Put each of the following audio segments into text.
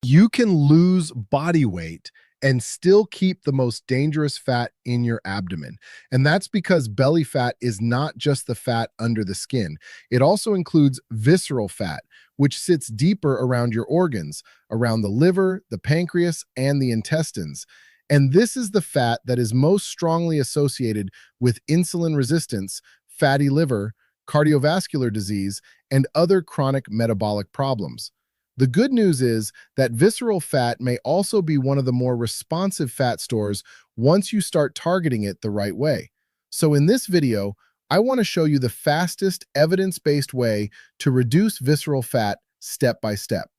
You can lose body weight and still keep the most dangerous fat in your abdomen. And that's because belly fat is not just the fat under the skin. It also includes visceral fat, which sits deeper around your organs, around the liver, the pancreas, and the intestines. And this is the fat that is most strongly associated with insulin resistance, fatty liver, cardiovascular disease, and other chronic metabolic problems. The good news is that visceral fat may also be one of the more responsive fat stores once you start targeting it the right way. So in this video, I want to show you the fastest evidence-based way to reduce visceral fat step by step.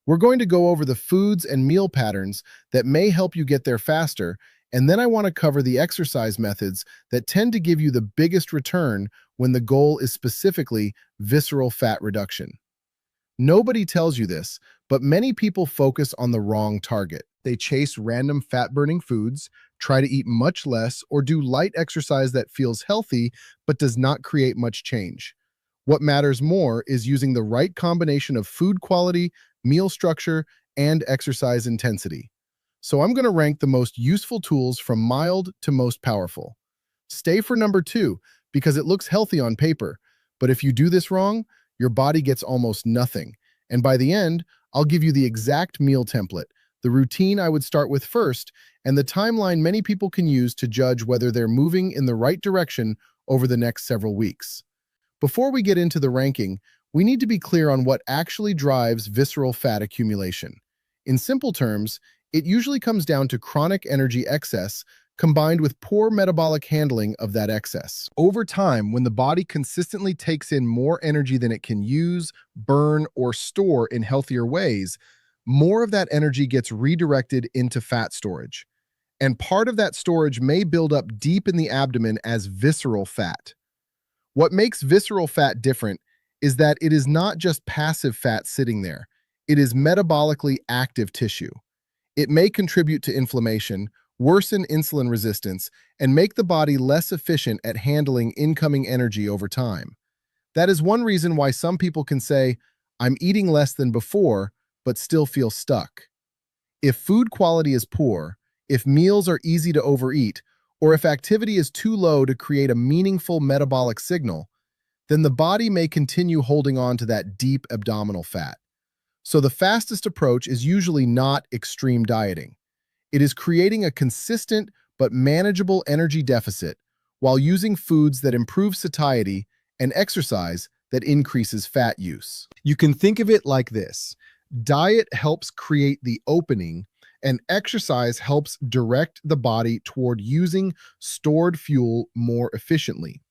We're going to go over the foods and meal patterns that may help you get there faster, and then I want to cover the exercise methods that tend to give you the biggest return when the goal is specifically visceral fat reduction. Nobody tells you this, but many people focus on the wrong target. They chase random fat-burning foods, try to eat much less, or do light exercise that feels healthy but does not create much change. What matters more is using the right combination of food quality, meal structure, and exercise intensity. So I'm going to rank the most useful tools from mild to most powerful. Stay for number 2 because it looks healthy on paper, but if you do this wrong, your body gets almost nothing. And by the end, I'll give you the exact meal template, the routine I would start with first, and the timeline many people can use to judge whether they're moving in the right direction over the next several weeks. Before we get into the ranking, we need to be clear on what actually drives visceral fat accumulation. In simple terms, it usually comes down to chronic energy excess combined with poor metabolic handling of that excess. Over time, when the body consistently takes in more energy than it can use, burn, or store in healthier ways, more of that energy gets redirected into fat storage. And part of that storage may build up deep in the abdomen as visceral fat. What makes visceral fat different is that it is not just passive fat sitting there. It is metabolically active tissue. It may contribute to inflammation, worsen insulin resistance, and make the body less efficient at handling incoming energy over time. That is one reason why some people can say, "I'm eating less than before, but still feel stuck." If food quality is poor, if meals are easy to overeat, or if activity is too low to create a meaningful metabolic signal, then the body may continue holding on to that deep abdominal fat. So the fastest approach is usually not extreme dieting. It is creating a consistent but manageable energy deficit while using foods that improve satiety and exercise that increases fat use. You can think of it like this. Diet helps create the opening, and exercise helps direct the body toward using stored fuel more efficiently.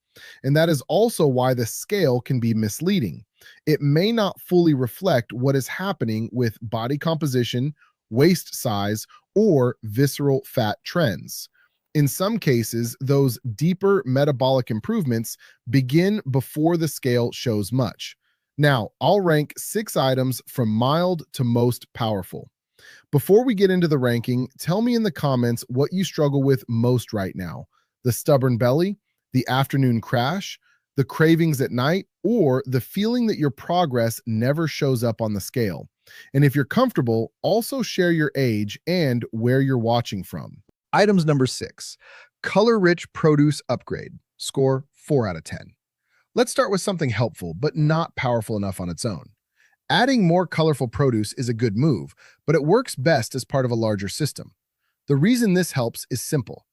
And that is also why the scale can be misleading. It may not fully reflect what is happening with body composition, waist size, or visceral fat trends. In some cases, those deeper metabolic improvements begin before the scale shows much. Now, I'll rank 6 items from mild to most powerful. Before we get into the ranking, tell me in the comments what you struggle with most right now: the stubborn belly, the afternoon crash, the cravings at night, or the feeling that your progress never shows up on the scale. And if you're comfortable, also share your age and where you're watching from. Items number 6, color-rich produce upgrade. Score 4 out of 10. Let's start with something helpful, but not powerful enough on its own. Adding more colorful produce is a good move, but it works best as part of a larger system. The reason this helps is simple.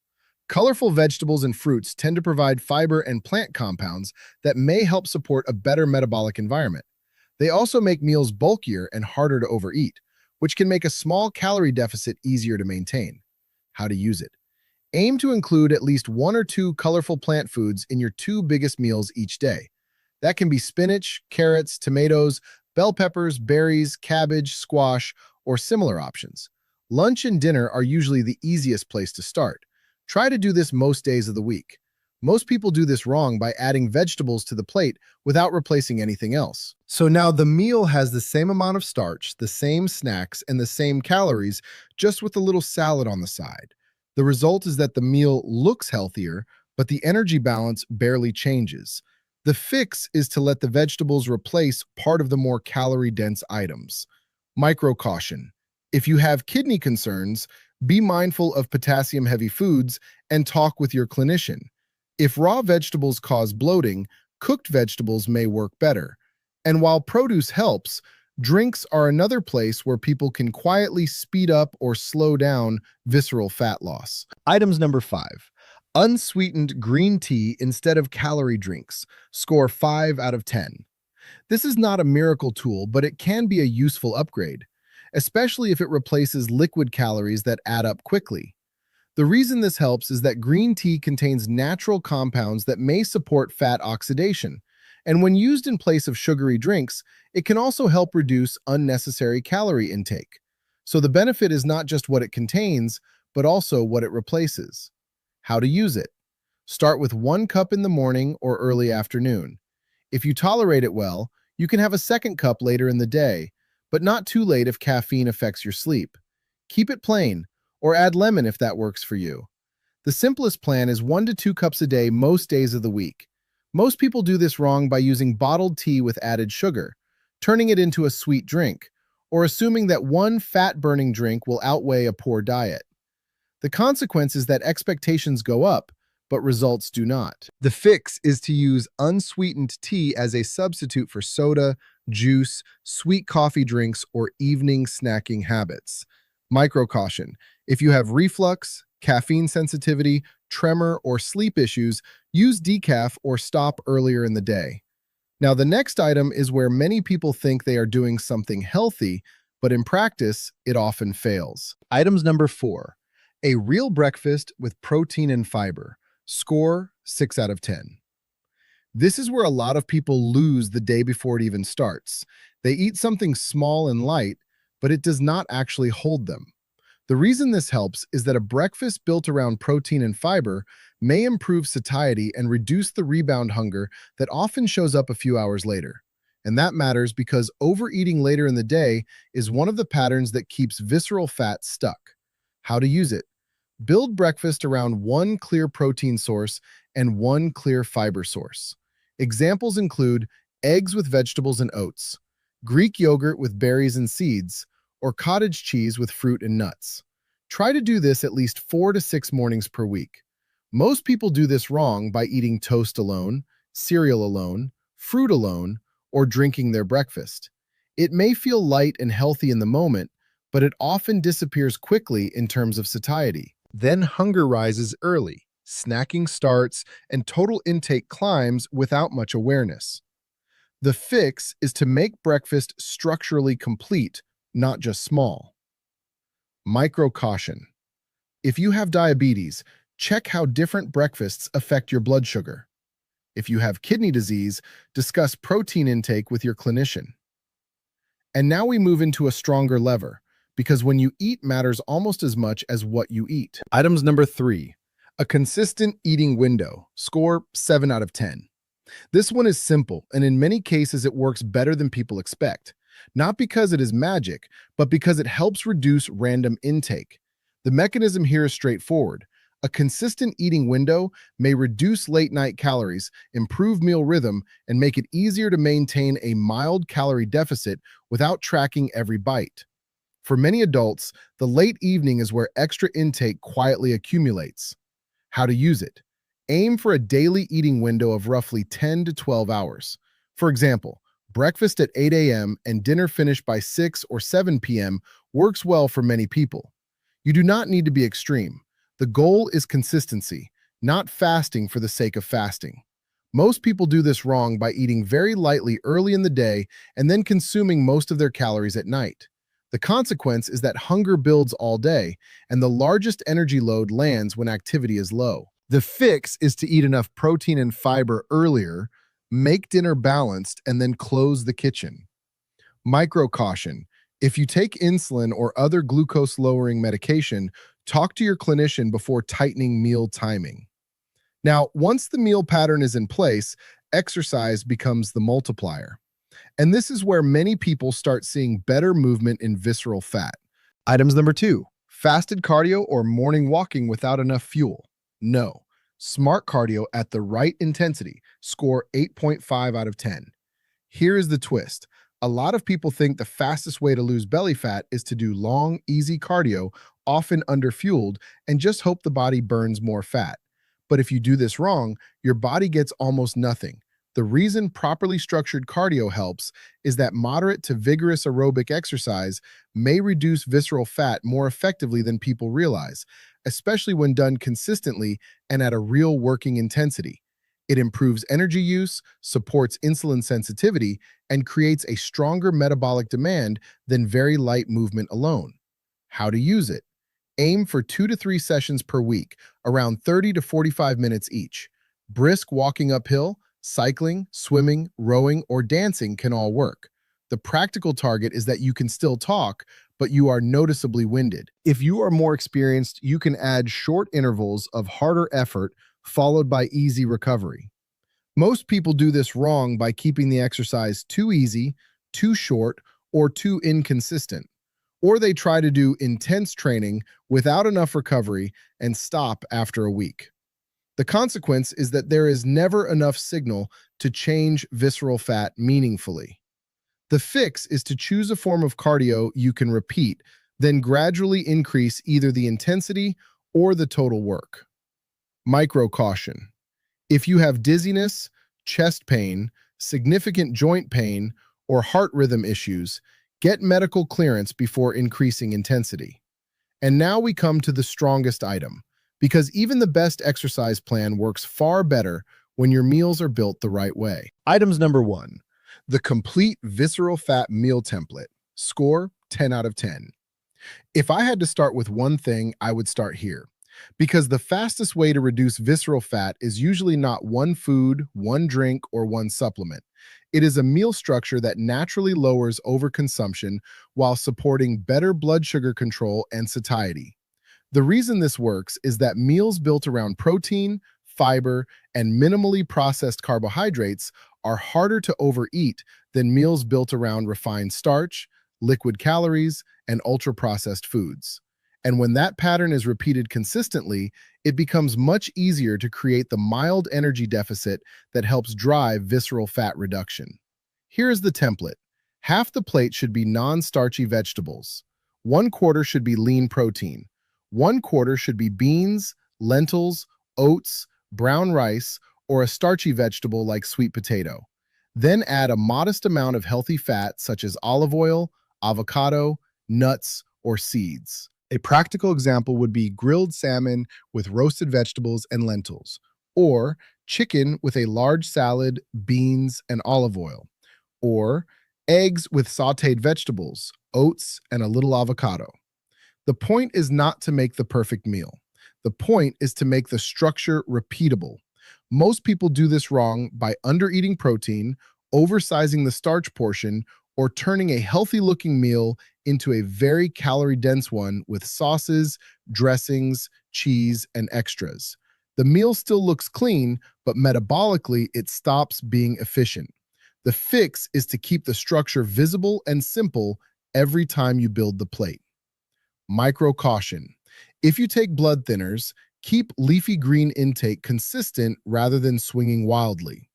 Colorful vegetables and fruits tend to provide fiber and plant compounds that may help support a better metabolic environment. They also make meals bulkier and harder to overeat, which can make a small calorie deficit easier to maintain. How to use it. Aim to include at least 1 or 2 colorful plant foods in your 2 biggest meals each day. That can be spinach, carrots, tomatoes, bell peppers, berries, cabbage, squash, or similar options. Lunch and dinner are usually the easiest place to start. Try to do this most days of the week. Most people do this wrong by adding vegetables to the plate without replacing anything else. So now the meal has the same amount of starch, the same snacks, and the same calories, just with a little salad on the side. The result is that the meal looks healthier, but the energy balance barely changes. The fix is to let the vegetables replace part of the more calorie-dense items. Micro caution. If you have kidney concerns, be mindful of potassium-heavy foods and talk with your clinician. If raw vegetables cause bloating, cooked vegetables may work better. And while produce helps, drinks are another place where people can quietly speed up or slow down visceral fat loss. Items number 5. Unsweetened green tea instead of calorie drinks. Score 5 out of 10. This is not a miracle tool, but it can be a useful upgrade, especially if it replaces liquid calories that add up quickly. The reason this helps is that green tea contains natural compounds that may support fat oxidation, and when used in place of sugary drinks, it can also help reduce unnecessary calorie intake. So the benefit is not just what it contains, but also what it replaces. How to use it. Start with 1 cup in the morning or early afternoon. If you tolerate it well, you can have a second cup later in the day, but not too late if caffeine affects your sleep. Keep it plain, or add lemon if that works for you. The simplest plan is 1 to 2 cups a day most days of the week. Most people do this wrong by using bottled tea with added sugar, turning it into a sweet drink, or assuming that one fat-burning drink will outweigh a poor diet. The consequence is that expectations go up, but results do not. The fix is to use unsweetened tea as a substitute for soda, juice, sweet coffee drinks, or evening snacking habits. Micro caution: if you have reflux, caffeine sensitivity, tremor, or sleep issues, use decaf or stop earlier in the day. Now, the next item is where many people think they are doing something healthy, but in practice, it often fails. Items number 4. A real breakfast with protein and fiber. Score 6 out of 10. This is where a lot of people lose the day before it even starts. They eat something small and light, but it does not actually hold them. The reason this helps is that a breakfast built around protein and fiber may improve satiety and reduce the rebound hunger that often shows up a few hours later. And that matters because overeating later in the day is one of the patterns that keeps visceral fat stuck. How to use it? Build breakfast around 1 clear protein source and 1 clear fiber source. Examples include eggs with vegetables and oats, Greek yogurt with berries and seeds, or cottage cheese with fruit and nuts. Try to do this at least 4 to 6 mornings per week. Most people do this wrong by eating toast alone, cereal alone, fruit alone, or drinking their breakfast. It may feel light and healthy in the moment, but it often disappears quickly in terms of satiety. Then hunger rises early, snacking starts, and total intake climbs without much awareness. The fix is to make breakfast structurally complete, not just small. Micro caution: if you have diabetes, check how different breakfasts affect your blood sugar. If you have kidney disease, discuss protein intake with your clinician. And now we move into a stronger lever, because when you eat matters almost as much as what you eat. Items number 3. A consistent eating window. Score 7 out of 10. This one is simple, and in many cases it works better than people expect. Not because it is magic, but because it helps reduce random intake. The mechanism here is straightforward. A consistent eating window may reduce late-night calories, improve meal rhythm, and make it easier to maintain a mild calorie deficit without tracking every bite. For many adults, the late evening is where extra intake quietly accumulates. How to use it? Aim for a daily eating window of roughly 10 to 12 hours. For example, breakfast at 8 a.m. and dinner finished by 6 or 7 p.m. works well for many people. You do not need to be extreme. The goal is consistency, not fasting for the sake of fasting. Most people do this wrong by eating very lightly early in the day and then consuming most of their calories at night. The consequence is that hunger builds all day, and the largest energy load lands when activity is low. The fix is to eat enough protein and fiber earlier, make dinner balanced, and then close the kitchen. Micro caution: if you take insulin or other glucose-lowering medication, talk to your clinician before tightening meal timing. Now, once the meal pattern is in place, exercise becomes the multiplier. And this is where many people start seeing better movement in visceral fat. Items number 2, fasted cardio or morning walking without enough fuel. No. Smart cardio at the right intensity. Score 8.5 out of 10. Here is the twist. A lot of people think the fastest way to lose belly fat is to do long, easy cardio, often underfueled, and just hope the body burns more fat. But if you do this wrong, your body gets almost nothing. The reason properly structured cardio helps is that moderate to vigorous aerobic exercise may reduce visceral fat more effectively than people realize, especially when done consistently and at a real working intensity. It improves energy use, supports insulin sensitivity, and creates a stronger metabolic demand than very light movement alone. How to use it? Aim for 2 to 3 sessions per week, around 30 to 45 minutes each. Brisk walking uphill, cycling, swimming, rowing, or dancing can all work. The practical target is that you can still talk, but you are noticeably winded. If you are more experienced, you can add short intervals of harder effort followed by easy recovery. Most people do this wrong by keeping the exercise too easy, too short, or too inconsistent. Or they try to do intense training without enough recovery and stop after a week. The consequence is that there is never enough signal to change visceral fat meaningfully. The fix is to choose a form of cardio you can repeat, then gradually increase either the intensity or the total work. Micro caution. If you have dizziness, chest pain, significant joint pain, or heart rhythm issues, get medical clearance before increasing intensity. And now we come to the strongest item, because even the best exercise plan works far better when your meals are built the right way. Items number 1, the complete visceral fat meal template. Score 10 out of 10. If I had to start with one thing, I would start here. Because the fastest way to reduce visceral fat is usually not one food, one drink, or one supplement. It is a meal structure that naturally lowers overconsumption while supporting better blood sugar control and satiety. The reason this works is that meals built around protein, fiber, and minimally processed carbohydrates are harder to overeat than meals built around refined starch, liquid calories, and ultra-processed foods. And when that pattern is repeated consistently, it becomes much easier to create the mild energy deficit that helps drive visceral fat reduction. Here is the template. Half the plate should be non-starchy vegetables. 1/4 should be lean protein. 1/4 should be beans, lentils, oats, brown rice, or a starchy vegetable like sweet potato. Then add a modest amount of healthy fat such as olive oil, avocado, nuts, or seeds. A practical example would be grilled salmon with roasted vegetables and lentils, or chicken with a large salad, beans, and olive oil, or eggs with sautéed vegetables, oats, and a little avocado. The point is not to make the perfect meal. The point is to make the structure repeatable. Most people do this wrong by undereating protein, oversizing the starch portion, or turning a healthy-looking meal into a very calorie-dense one with sauces, dressings, cheese, and extras. The meal still looks clean, but metabolically, it stops being efficient. The fix is to keep the structure visible and simple every time you build the plate. Micro caution. If you take blood thinners, keep leafy green intake consistent rather than swinging wildly.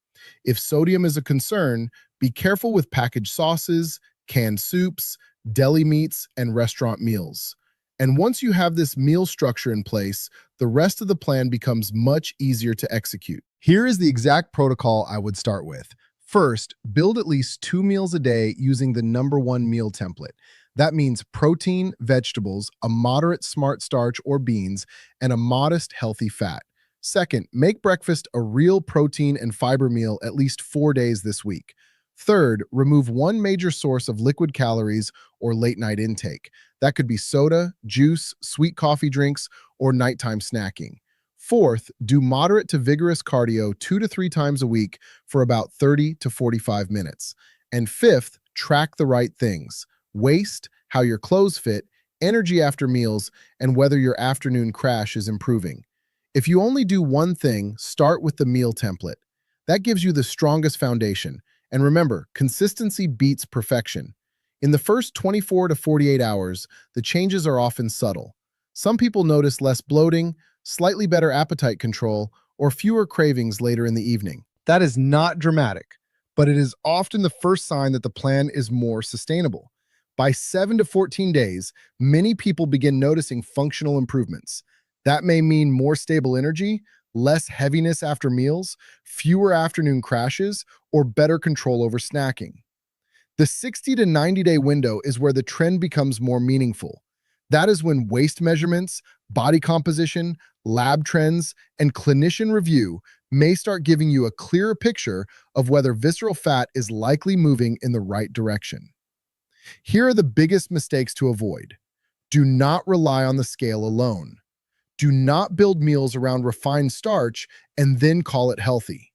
If sodium is a concern, be careful with packaged sauces, canned soups, deli meats, and restaurant meals. And once you have this meal structure in place, the rest of the plan becomes much easier to execute. Here is the exact protocol I would start with. First, build at least 2 meals a day using the number 1 meal template. That means protein, vegetables, a moderate smart starch or beans, and a modest healthy fat. Second, make breakfast a real protein and fiber meal at least 4 days this week. Third, remove one major source of liquid calories or late night intake. That could be soda, juice, sweet coffee drinks, or nighttime snacking. Fourth, do moderate to vigorous cardio 2 to 3 times a week for about 30 to 45 minutes. And fifth, track the right things: waist, how your clothes fit, energy after meals, and whether your afternoon crash is improving. If you only do one thing, start with the meal template. That gives you the strongest foundation. And remember, consistency beats perfection. In the first 24 to 48 hours, the changes are often subtle. Some people notice less bloating, slightly better appetite control, or fewer cravings later in the evening. That is not dramatic, but it is often the first sign that the plan is more sustainable. By 7 to 14 days, many people begin noticing functional improvements. That may mean more stable energy, less heaviness after meals, fewer afternoon crashes, or better control over snacking. The 60 to 90-day window is where the trend becomes more meaningful. That is when waist measurements, body composition, lab trends, and clinician review may start giving you a clearer picture of whether visceral fat is likely moving in the right direction. Here are the biggest mistakes to avoid. Do not rely on the scale alone. Do not build meals around refined starch and then call it healthy.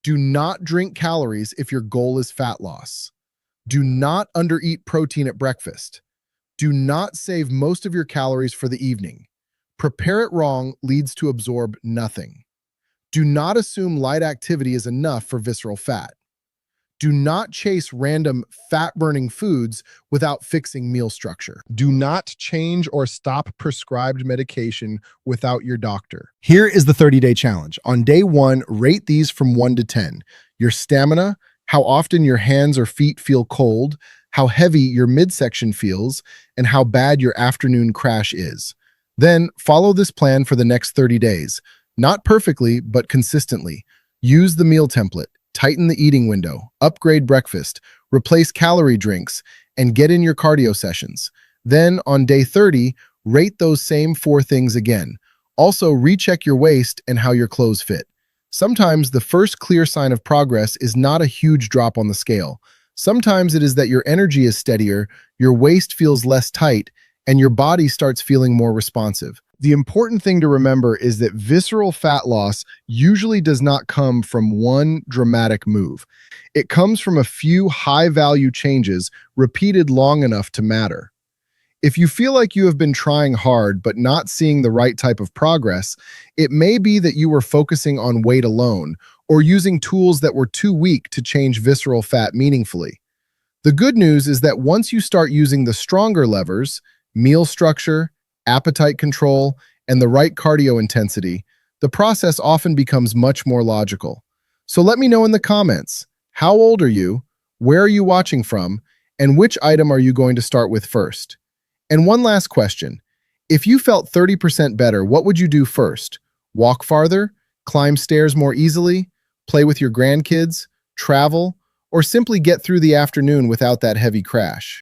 Do not drink calories if your goal is fat loss. Do not undereat protein at breakfast. Do not save most of your calories for the evening. Prepare it wrong leads to absorb nothing. Do not assume light activity is enough for visceral fat. Do not chase random fat-burning foods without fixing meal structure. Do not change or stop prescribed medication without your doctor. Here is the 30-day challenge. On day 1, rate these from 1 to 10. Your stamina, how often your hands or feet feel cold, how heavy your midsection feels, and how bad your afternoon crash is. Then follow this plan for the next 30 days. Not perfectly, but consistently. Use the meal template. Tighten the eating window, upgrade breakfast, replace calorie drinks, and get in your cardio sessions. Then, on day 30, rate those same 4 things again. Also, recheck your waist and how your clothes fit. Sometimes the first clear sign of progress is not a huge drop on the scale. Sometimes it is that your energy is steadier, your waist feels less tight, and your body starts feeling more responsive. The important thing to remember is that visceral fat loss usually does not come from one dramatic move. It comes from a few high-value changes repeated long enough to matter. If you feel like you have been trying hard but not seeing the right type of progress, it may be that you were focusing on weight alone or using tools that were too weak to change visceral fat meaningfully. The good news is that once you start using the stronger levers, meal structure, appetite control, and the right cardio intensity, the process often becomes much more logical. So let me know in the comments, how old are you, where are you watching from, and which item are you going to start with first? And one last question. If you felt 30% better, what would you do first? Walk farther, climb stairs more easily, play with your grandkids, travel, or simply get through the afternoon without that heavy crash?